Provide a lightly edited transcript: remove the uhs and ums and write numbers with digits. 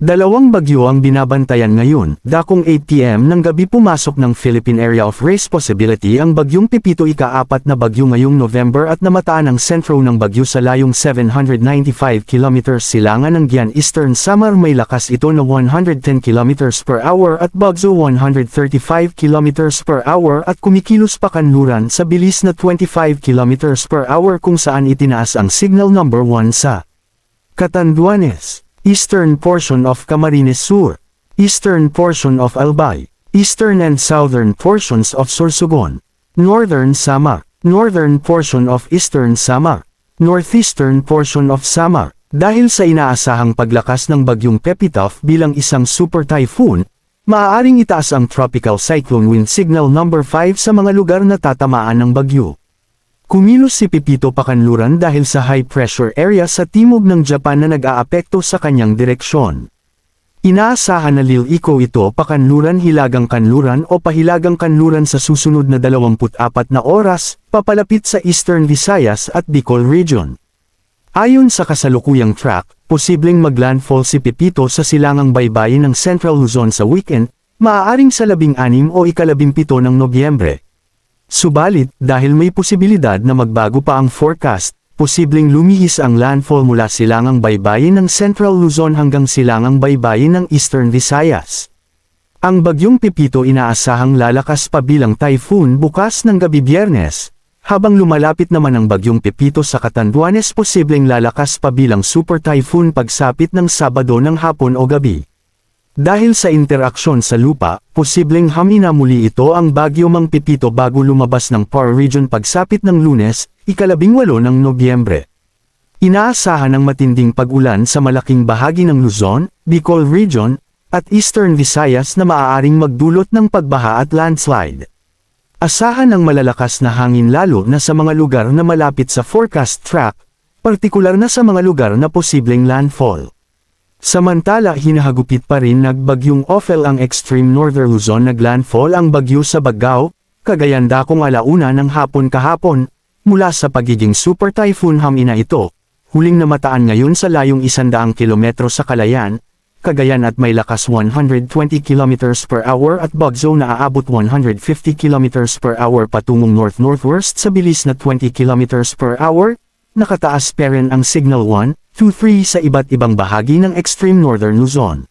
Dalawang bagyo ang binabantayan ngayon. Dakong 8 p.m. ng gabi pumasok ng Philippine Area of Race Possibility ang bagyong Pepito, ika-4 na bagyo ngayong November at namataan ang sentro ng bagyo sa layong 795 km silangan ng Gian Eastern Samar. May lakas ito na 110 km per hour at bagyo 135 km per hour at kumikilos pa kanluran sa bilis na 25 km per hour kung saan itinaas ang signal number 1 sa Catanduanes, eastern portion of Camarines Sur, eastern portion of Albay, eastern and southern portions of Sorsogon, northern Samar, northern portion of eastern Samar, northeastern portion of Samar. Dahil sa inaasahang paglakas ng bagyong Pepito bilang isang super typhoon, maaaring itaas ang tropical cyclone wind signal number 5 sa mga lugar na tatamaan ng bagyo. Kumilos si Pepito pakanluran dahil sa high pressure area sa timog ng Japan na nag-aapekto sa kanyang direksyon. Inaasahan na liliko ito pakanluran hilagang kanluran o pahilagang kanluran sa susunod na 24 na oras, papalapit sa Eastern Visayas at Bicol Region. Ayon sa kasalukuyang track, posibleng maglandfall si Pepito sa silangang baybayin ng Central Luzon sa weekend, maaaring sa 16 o 17 ng Nobyembre. Subalit, dahil may posibilidad na magbago pa ang forecast, posibleng lumihis ang landfall mula silangang baybayin ng Central Luzon hanggang silangang baybayin ng Eastern Visayas. Ang bagyong Pepito inaasahang lalakas pa bilang typhoon bukas ng gabi Biyernes, habang lumalapit naman ang bagyong Pepito sa Catanduanes posibleng lalakas pa bilang super typhoon pagsapit ng Sabado ng hapon o gabi. Dahil sa interaksyon sa lupa, posibleng hamina muli ito ang bagyo Mang Pepito bago lumabas ng PAR region pagsapit ng Lunes, ika-18 ng Nobyembre. Inaasahan ang matinding pag-ulan sa malaking bahagi ng Luzon, Bicol Region, at Eastern Visayas na maaaring magdulot ng pagbaha at landslide. Asahan ang malalakas na hangin lalo na sa mga lugar na malapit sa forecast track, partikular na sa mga lugar na posibleng landfall. Samantala hinahagupit pa rin nagbagyong Ophel ang extreme northern Luzon. Naglandfall ang bagyo sa Bagao, Cagayan dakong 1:00 ng hapon kahapon, mula sa pagiging super typhoon hamina ito, huling namataan ngayon sa layong 100 kilometro sa Calayan, Cagayan at may lakas 120 km per hour at bagyo na aabot 150 km per hour patungong north-northwest sa bilis na 20 km per hour, nakataas pa rin ang signal 1, 2, 3 sa iba't ibang bahagi ng extreme northern Luzon.